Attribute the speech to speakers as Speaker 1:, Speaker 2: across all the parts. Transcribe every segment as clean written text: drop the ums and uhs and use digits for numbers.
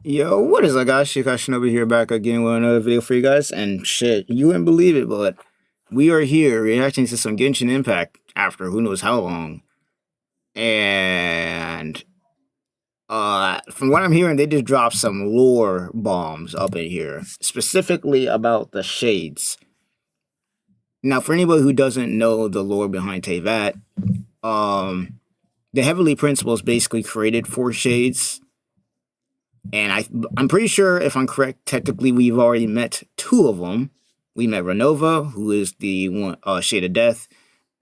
Speaker 1: Yo, what is up, guys? Shinobi here, back again with another video for you guys. And shit, you wouldn't believe it, but we are here reacting to some Genshin Impact after who knows how long. And from what I'm hearing, they just dropped some lore bombs up in here, specifically about the shades. Now, for anybody who doesn't know the lore behind Teyvat, the Heavenly Principles basically created 4 shades. And I'm pretty sure, if I'm correct, technically we've already met 2 of them. We met Renova, who is the one, Shade of Death,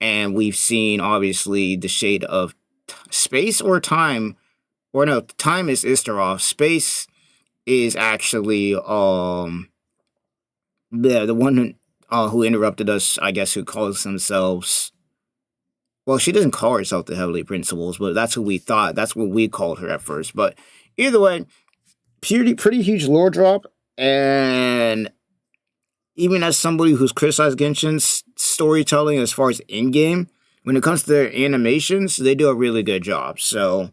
Speaker 1: and we've seen, obviously, the Shade of Space or Time. Or no, Time is Istaroth. Space is actually the one who interrupted us, I guess, who calls themselves... Well, she doesn't call herself the Heavenly Principles, but that's who we thought. That's what we called her at first. But either way... Pretty huge lore drop, and even as somebody who's criticized Genshin's storytelling as far as in-game, when it comes to their animations, they do a really good job. So,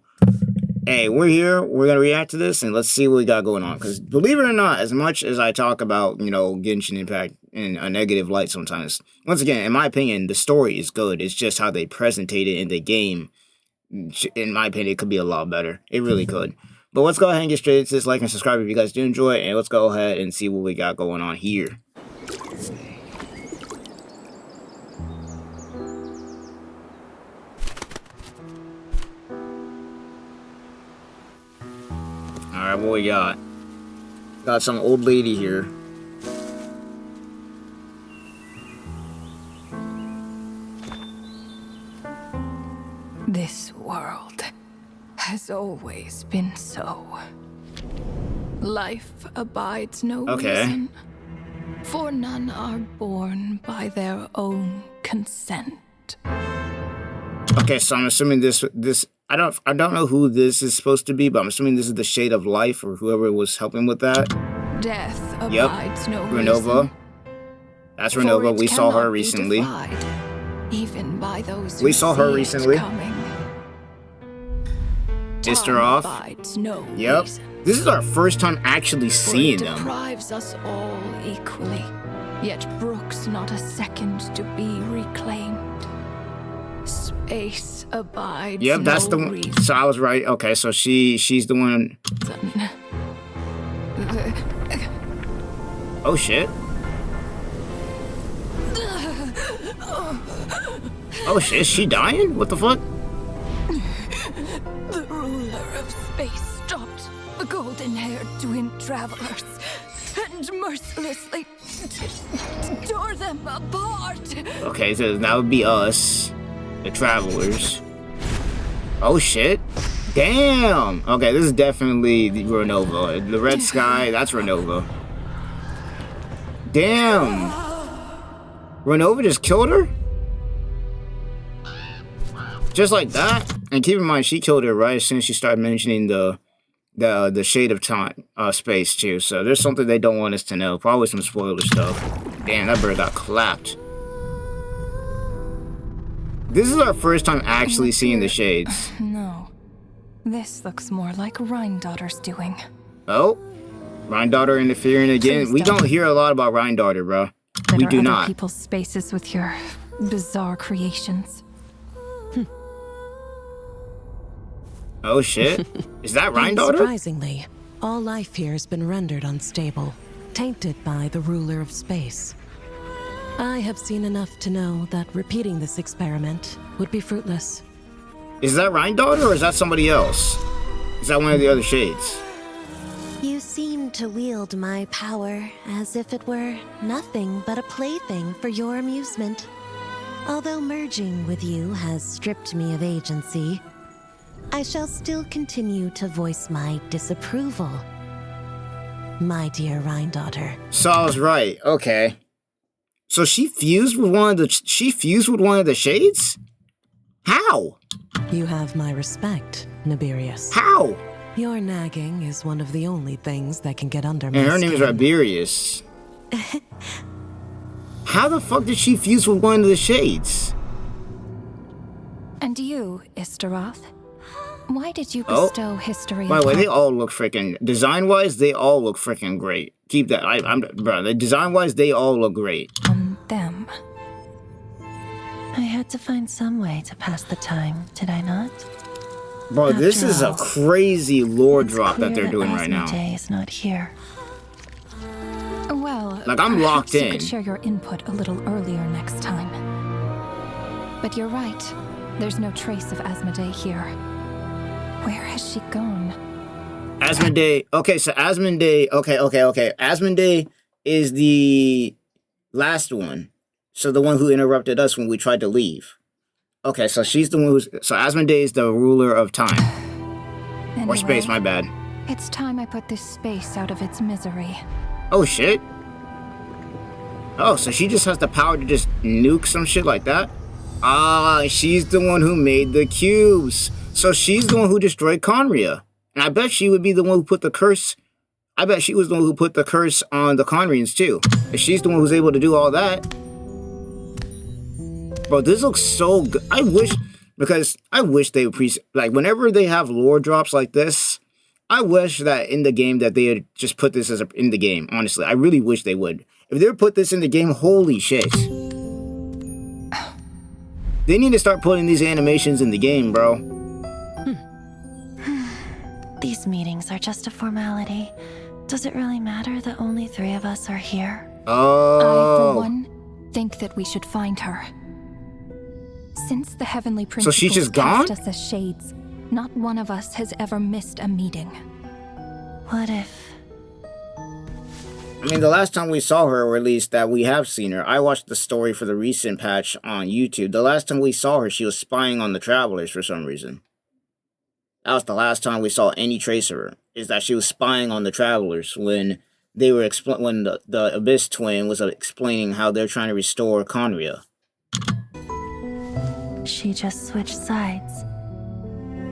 Speaker 1: hey, we're here, we're going to react to this, and let's see what we got going on. Because, believe it or not, as much as I talk about, you know, Genshin Impact in a negative light sometimes, once again, in my opinion, the story is good. It's just how they presentate it in the game. In my opinion, it could be a lot better. It really could. But let's go ahead and get straight into this. Like and subscribe if you guys do enjoy it. And let's go ahead and see what we got going on here. Alright, what we got? Got some old lady here.
Speaker 2: This world has always been so. Life abides no reason, for none are born by their own consent.
Speaker 1: Okay, so I'm assuming this I don't know who this is supposed to be, but I'm assuming this is the Shade of Life or whoever was helping with that.
Speaker 2: Death abides no
Speaker 1: Renova.
Speaker 2: reason.
Speaker 1: That's Renova. We saw her recently.
Speaker 2: Even by those
Speaker 1: we saw her recently.
Speaker 2: Istaroth. No
Speaker 1: yep.
Speaker 2: Reason.
Speaker 1: This is our first time actually seeing them.
Speaker 2: It deprives us all equally, yet brooks not a second to be reclaimed. Space abides.
Speaker 1: Yep, that's the one. So I was right. Okay, so she's the one. Oh shit. Oh shit, is she dying? What the fuck?
Speaker 2: The ruler of space stopped the golden-haired twin travelers and mercilessly tore them apart.
Speaker 1: Okay, so that would be us, the travelers. Oh shit. Damn. Okay, this is definitely the Renova. The red sky, that's Renova. Damn. Renova just killed her? Just like that? And keep in mind, she killed her right as soon as she started mentioning the Shade of Time, space too. So there's something they don't want us to know. Probably some spoiler stuff. Damn, that bird got clapped. This is our first time actually seeing the shades.
Speaker 2: No. This looks more like Rhine-Daughter's doing.
Speaker 1: Oh? Rhine-Daughter interfering again? We don't hear a lot about Rhine-Daughter, bro. We do not.
Speaker 2: People's spaces with your bizarre creations.
Speaker 1: Oh shit. Is that Rhine-Daughter?
Speaker 3: Surprisingly, all life here has been rendered unstable, tainted by the ruler of space. I have seen enough to know that repeating this experiment would be fruitless.
Speaker 1: Is that Rhine-Daughter or is that somebody else? Is that one of the other shades?
Speaker 3: You seem to wield my power as if it were nothing but a plaything for your amusement. Although merging with you has stripped me of agency, I shall still continue to voice my disapproval, my dear Rhine-Daughter.
Speaker 1: So I was right. Okay. So she fused with one of the shades? How?
Speaker 3: You have my respect, Nibirius.
Speaker 1: How?
Speaker 3: Your nagging is one of the only things that can get under my
Speaker 1: And her name is
Speaker 3: skin.
Speaker 1: Riberius. How the fuck did she fuse with one of the shades?
Speaker 2: And you, Istaroth? Why did you
Speaker 1: Oh.
Speaker 2: bestow history
Speaker 1: By the way,
Speaker 2: upon
Speaker 1: they all look freaking design-wise. They all look freaking great. Keep that. Bro. The design-wise, they all look great.
Speaker 2: them?
Speaker 3: I had to find some way to pass the time, did I not?
Speaker 1: Bro, this
Speaker 3: After
Speaker 1: is a
Speaker 3: all,
Speaker 1: crazy lore
Speaker 3: It's
Speaker 1: drop that
Speaker 3: clear
Speaker 1: they're doing right now.
Speaker 3: Asmodee is not here.
Speaker 2: Well,
Speaker 1: Like, I'm locked
Speaker 2: perhaps you
Speaker 1: in.
Speaker 2: could share your input a little earlier next time. But you're right. There's no trace of Asmodee here. Where has she gone?
Speaker 1: Asmodee. Okay, so Asmodee. Okay. Asmodee is the last one. So the one who interrupted us when we tried to leave. Okay, so she's the one who's. So Asmodee is the ruler of time. Or space, my bad.
Speaker 2: It's time I put this space out of its misery.
Speaker 1: Oh, shit. Oh, so she just has the power to just nuke some shit like that? Ah, she's the one who made the cubes. So she's the one who destroyed Conria. And I bet she would be the one who put the curse. I bet she was the one who put the curse on the Conrians too. If she's the one who's able to do all that. Bro, this looks so good. I wish they would like whenever they have lore drops like this, I wish that in the game that they had just put this in the game, honestly. I really wish they would. If they would put this in the game, holy shit. They need to start putting these animations in the game, bro.
Speaker 3: These meetings are just a formality. Does it really matter that only 3 of us are here?
Speaker 1: Oh.
Speaker 2: I, for one, think that we should find her. Since the heavenly principles
Speaker 1: she's just
Speaker 2: cast
Speaker 1: gone?
Speaker 2: us as shades, not one of us has ever missed a meeting.
Speaker 3: What if...
Speaker 1: I mean, the last time we saw her, or at least that we have seen her, I watched the story for the recent patch on YouTube. The last time we saw her, she was spying on the travelers for some reason. That was the last time we saw any trace of her, is that she was spying on the travelers when they were when the Abyss twin was explaining how they're trying to restore Conria.
Speaker 3: She just switched sides.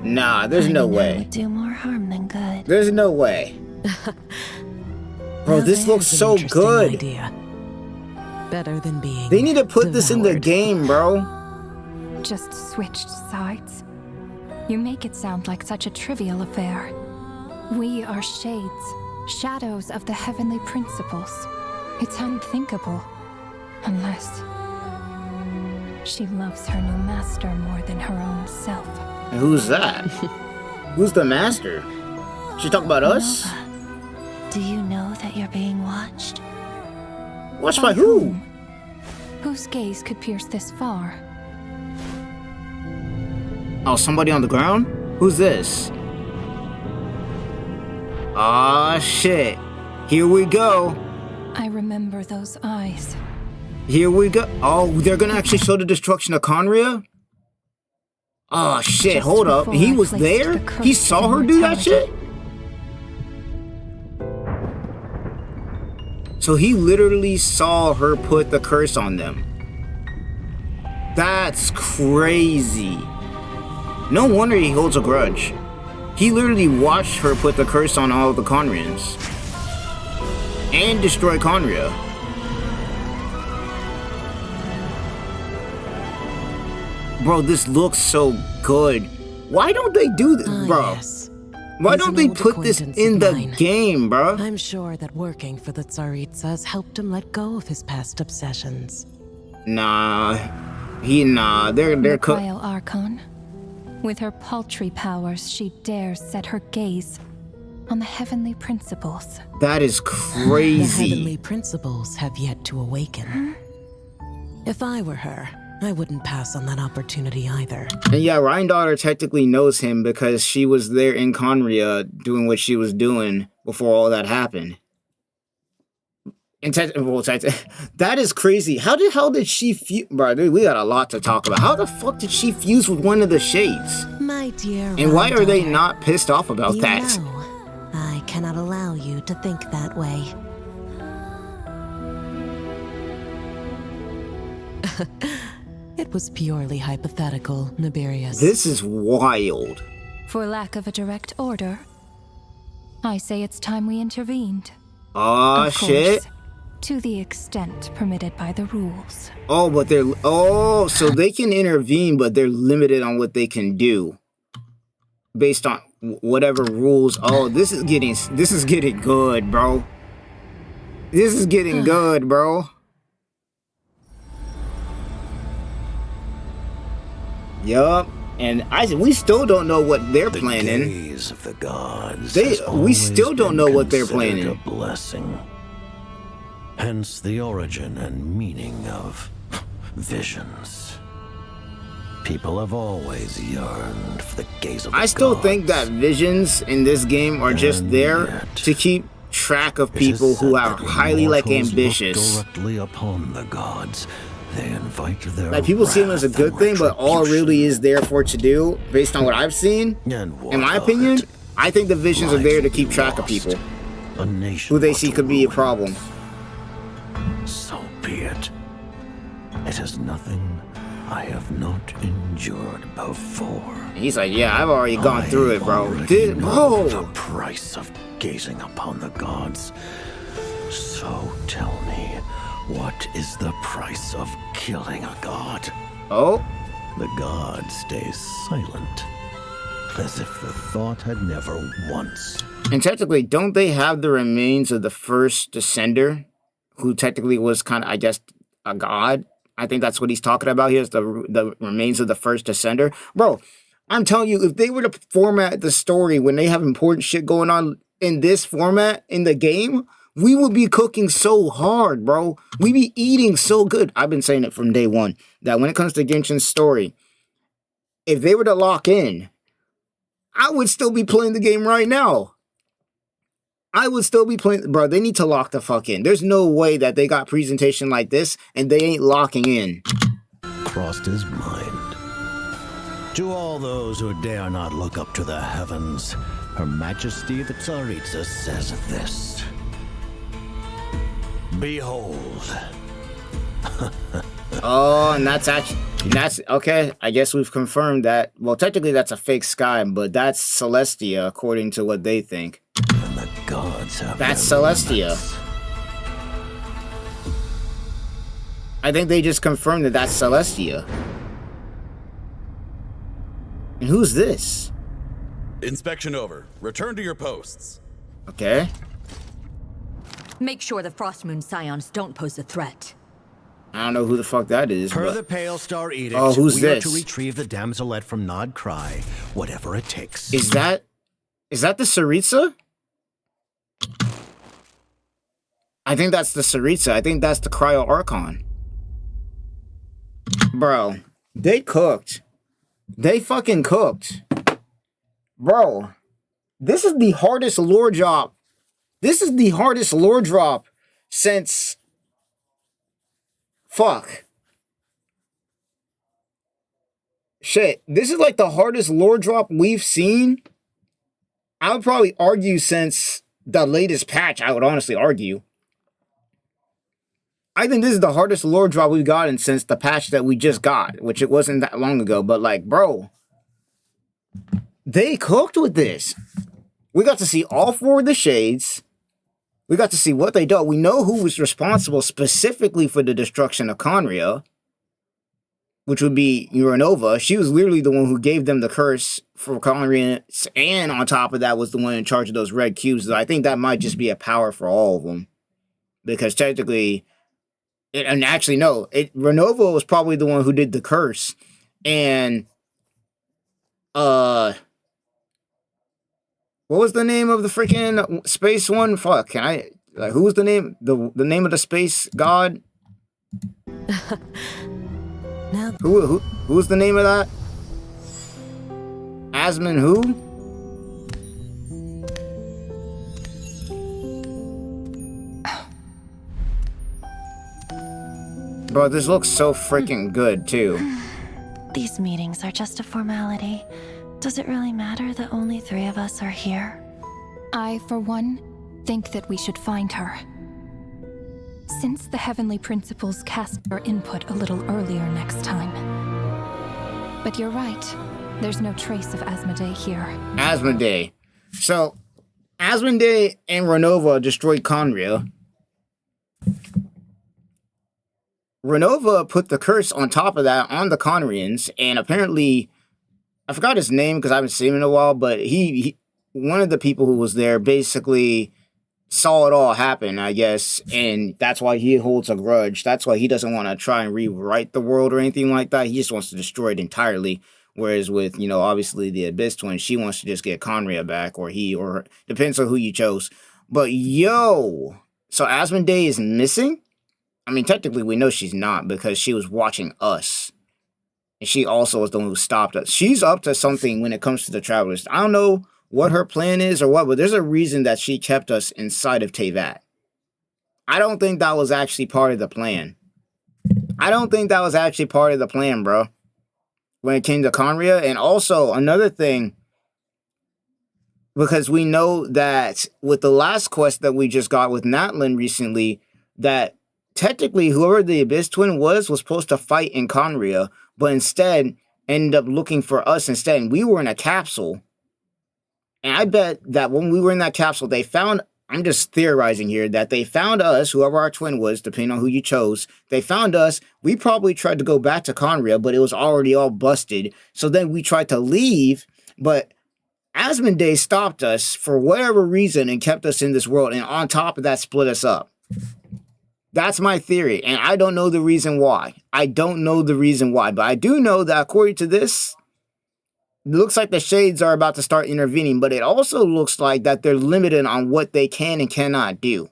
Speaker 1: Nah, there's no
Speaker 3: Finding her
Speaker 1: way.
Speaker 3: would do more harm than good.
Speaker 1: There's no way. Bro,
Speaker 4: Now
Speaker 1: this looks
Speaker 4: there's an
Speaker 1: so
Speaker 4: interesting
Speaker 1: good.
Speaker 4: idea. Better than being
Speaker 1: They need to put this in the
Speaker 4: devoured.
Speaker 1: game, bro.
Speaker 2: Just switched sides? You make it sound like such a trivial affair. We are shades, shadows of the heavenly principles. It's unthinkable. Unless she loves her new master more than her own self.
Speaker 1: And who's that? Who's the master? She talk about us?
Speaker 3: Nova, do you know that you're being watched?
Speaker 1: Watched by who?
Speaker 2: Whose gaze could pierce this far?
Speaker 1: Oh, somebody on the ground? Who's this? Ah, shit. Here we go.
Speaker 2: I remember those eyes.
Speaker 1: Here we go. Oh, they're gonna actually show the destruction of Conria? Oh, shit.
Speaker 2: Just
Speaker 1: Hold up.
Speaker 2: before
Speaker 1: He
Speaker 2: I
Speaker 1: was
Speaker 2: placed
Speaker 1: there?
Speaker 2: the curse
Speaker 1: He saw
Speaker 2: of
Speaker 1: her do that shit?
Speaker 2: immortality.
Speaker 1: So he literally saw her put the curse on them. That's crazy. No wonder he holds a grudge. He literally watched her put the curse on all of the Conrians. And destroy Conria. Bro, this looks so good. Why don't they do this,
Speaker 4: Ah,
Speaker 1: bro?
Speaker 4: yes.
Speaker 1: Why
Speaker 4: He's
Speaker 1: don't
Speaker 4: an
Speaker 1: they
Speaker 4: old
Speaker 1: put this
Speaker 4: acquaintance
Speaker 1: in
Speaker 4: of
Speaker 1: the
Speaker 4: mine.
Speaker 1: game, bro?
Speaker 4: I'm sure that working for the Tsaritsas helped him let go of his past obsessions.
Speaker 1: Nah. They're
Speaker 2: The
Speaker 1: cooked.
Speaker 2: Vile Archon. With her paltry powers, she dares set her gaze on the heavenly principles.
Speaker 1: That is
Speaker 4: The
Speaker 1: crazy.
Speaker 4: heavenly principles have yet to awaken. If I were her, I wouldn't pass on that opportunity either.
Speaker 1: And yeah, Ryandaughtr technically knows him because she was there in Conria doing what she was doing before all that happened. And that is crazy. How the hell did she fuse? Bro, dude, we got a lot to talk about. How the fuck did she fuse with one of the shades?
Speaker 3: My dear
Speaker 1: And why are they
Speaker 3: Ryandaughtr,
Speaker 1: not pissed off about
Speaker 3: you
Speaker 1: that?
Speaker 3: know, I cannot allow you to think that way.
Speaker 4: It was purely hypothetical, Nibirius.
Speaker 1: This is wild.
Speaker 2: For lack of a direct order, I say it's time we intervened.
Speaker 1: Oh,
Speaker 2: Of
Speaker 1: shit.
Speaker 2: course, to the extent permitted by the rules.
Speaker 1: Oh, but so they can intervene, but they're limited on what they can do. based on whatever rules. Oh, this is getting good, bro. This is getting good, bro. Yup. And we still don't know what they're planning.
Speaker 5: The gaze of the gods.
Speaker 1: We still don't know what they're planning.
Speaker 5: A blessing. Hence the origin and meaning of visions. People have always yearned for the gaze of the gods.
Speaker 1: I still think that visions in this game are just there to keep track of people who are highly ambitious.
Speaker 5: Directly upon the gods. They invite their
Speaker 1: like people see them as a good thing, but all it really is there for it to do, based on what I've seen, in my opinion, I think the visions are there to keep track of people who they see could be a problem.
Speaker 5: So be it. It is nothing I have not endured before.
Speaker 1: And he's like, yeah, I've already gone through it, bro.
Speaker 5: Bro, the price of gazing upon the gods. So tell me, what is the price of killing a god?
Speaker 1: Oh?
Speaker 5: The god stays silent, as if the thought had never once.
Speaker 1: And technically, don't they have the remains of the first descender, who technically was kind of, I guess, a god? I think that's what he's talking about here, is the remains of the first descender. Bro, I'm telling you, if they were to format the story when they have important shit going on in this format in the game, we would be cooking so hard, bro. We be eating so good. I've been saying it from day one, that when it comes to Genshin's story, if they were to lock in, I would still be playing the game right now. I would still be playing, bro. They need to lock the fuck in. There's no way that they got presentation like this and they ain't locking in.
Speaker 5: Crossed his mind. To all those who dare not look up to the heavens, Her Majesty the Tsaritsa says this. Behold.
Speaker 1: Oh, and that's okay. I guess we've confirmed that. Well, technically that's a fake sky, but that's Celestia according to what they think.
Speaker 5: And the gods have
Speaker 1: that's Celestia. I think they just confirmed that that's Celestia. And who's this?
Speaker 6: Inspection over. Return to your posts.
Speaker 1: Okay.
Speaker 7: Make sure the Frostmoon Scions don't pose a threat.
Speaker 1: I don't know who the fuck that is.
Speaker 8: Per
Speaker 1: but...
Speaker 8: the Pale Star Edict,
Speaker 1: oh, who's
Speaker 8: we
Speaker 1: this?
Speaker 8: are to retrieve the damselette from Nod Cry, whatever it takes.
Speaker 1: Is that the Tsaritsa? I think that's the Tsaritsa. I think that's the Cryo Archon. Bro, they cooked. They fucking cooked. Bro, this is the hardest lore drop. This is the hardest lore drop since... Fuck. Shit, this is like the hardest lore drop we've seen. I would probably argue since the latest patch, I would honestly argue. I think this is the hardest lore drop we've gotten since the patch that we just got, which it wasn't that long ago, but like, bro, they cooked with this. We got to see all four of the shades. We got to see what they do. We know who was responsible specifically for the destruction of Conria, which would be Uranova. She was literally the one who gave them the curse for Conria, and on top of that was the one in charge of those red cubes. So I think that might just be a power for all of them. Because technically, and actually no, Renova was probably the one who did the curse. And, what was the name of the freaking space one? Fuck, can I... Like, who was the name? The name of the space god?
Speaker 3: Now,
Speaker 1: who's the name of that? Asmon who? Bro, this looks so freaking good, too.
Speaker 9: These meetings are just a formality. Does it really matter that only 3 of us are here?
Speaker 2: I, for one, think that we should find her. Since the Heavenly Principles cast our input a little earlier next time. But you're right. There's no trace of Asmodee here.
Speaker 1: Asmodee. So, Asmodee and Renova destroyed Conria. Renova put the curse on top of that on the Conrians, and apparently I forgot his name because I haven't seen him in a while, but he one of the people who was there basically saw it all happen, I guess, and that's why he holds a grudge. That's why he doesn't want to try and rewrite the world or anything like that. He just wants to destroy it entirely. Whereas with, you know, obviously the Abyss Twin, she wants to just get Conria back, or he, or her. Depends on who you chose. But yo, so Asmodee is missing? I mean, technically we know she's not because she was watching us. And she also was the one who stopped us. She's up to something when it comes to the Travelers. I don't know what her plan is or what, but there's a reason that she kept us inside of Teyvat. I don't think that was actually part of the plan. I don't think that was actually part of the plan, bro. When it came to Conria. And also, another thing, because we know that with the last quest that we just got with Natlin recently, that technically whoever the Abyss Twin was supposed to fight in Conria, but instead ended up looking for us instead. And we were in a capsule. And I bet that when we were in that capsule, they found, I'm just theorizing here, that they found us, whoever our twin was, depending on who you chose, they found us. We probably tried to go back to Conria, but it was already all busted. So then we tried to leave, but Asmodee stopped us for whatever reason and kept us in this world. And on top of that, split us up. That's my theory. And I don't know the reason why. I don't know the reason why. But I do know that according to this, it looks like the Shades are about to start intervening, but it also looks like that they're limited on what they can and cannot do.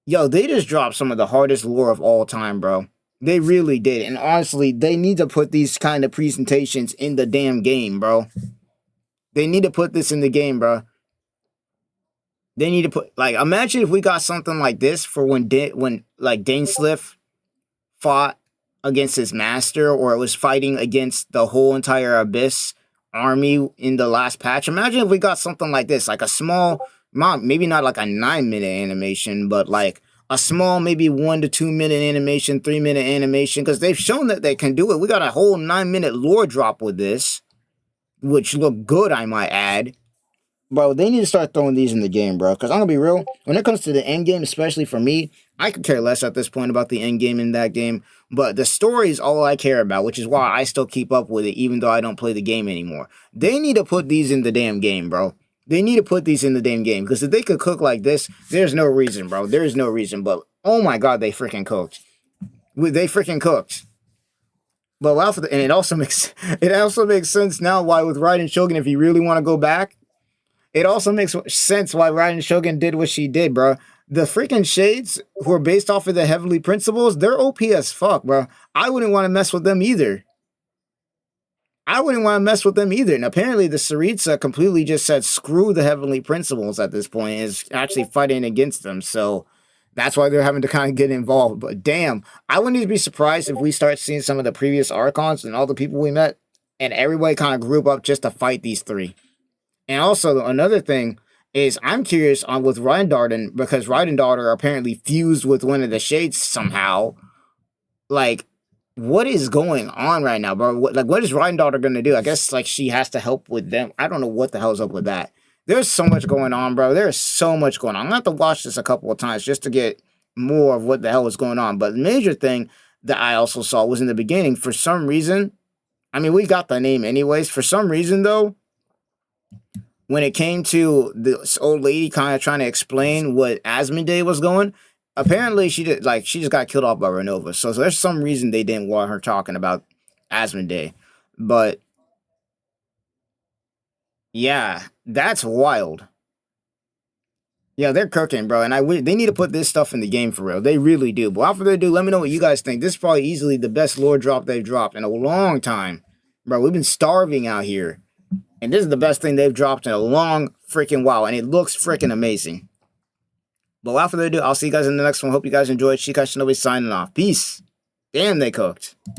Speaker 1: Yo, they just dropped some of the hardest lore of all time, bro. They really did. And honestly, they need to put these kind of presentations in the damn game, bro. They need to put this in the game, bro. They need to put, like, imagine if we got something like this for when like Dainsliff fought against his master, or it was fighting against the whole entire Abyss army in the last patch. Imagine if we got something like this, like a small, maybe not like a 9-minute animation, but like a small, maybe 1 to 2 minute animation, 3-minute animation, because they've shown that they can do it. We got a whole 9-minute lore drop with this, which looked good, I might add. Bro, they need to start throwing these in the game, bro. Because I'm going to be real, when it comes to the end game, especially for me, I could care less at this point about the end game in that game. But the story is all I care about, which is why I still keep up with it, even though I don't play the game anymore. They need to put these in the damn game, bro. They need to put these in the damn game. Because if they could cook like this, there's no reason, bro. There's no reason. But, oh my god, they freaking cooked. They freaking cooked. But and it also makes sense now why with Raiden Shogun, if you really want to go back, it also makes sense why Raiden Shogun did what she did, bro. The freaking Shades, who are based off of the Heavenly Principles, they're OP as fuck, bro. I wouldn't want to mess with them either. And apparently the Tsaritsa completely just said, screw the Heavenly Principles at this point, and is actually fighting against them. So that's why they're having to kind of get involved. But damn, I wouldn't be surprised if we start seeing some of the previous Archons and all the people we met, and everybody kind of group up just to fight these three. And also, another thing is, I'm curious on with Reindarten, because Reindarten apparently fused with one of the Shades somehow. Like, what is going on right now, bro? What is Reindarten going to do? I guess, like, she has to help with them. I don't know what the hell's up with that. There's so much going on, bro. There's so much going on. I'm going to have to watch this a couple of times just to get more of what the hell is going on. But the major thing that I also saw was in the beginning, for some reason, I mean, we got the name anyways. For some reason, though, when it came to this old lady kind of trying to explain what Asmodee was going, apparently she just got killed off by Renova. So there's some reason they didn't want her talking about Asmodee. But yeah, that's wild. Yeah, they're cooking, bro. And they need to put this stuff in the game for real. They really do. But without further ado, let me know what you guys think. This is probably easily the best lore drop they've dropped in a long time. Bro, we've been starving out here. And this is the best thing they've dropped in a long freaking while. And it looks freaking amazing. But without further ado, I'll see you guys in the next one. Hope you guys enjoyed. Shinobi signing off. Peace. Damn, they cooked.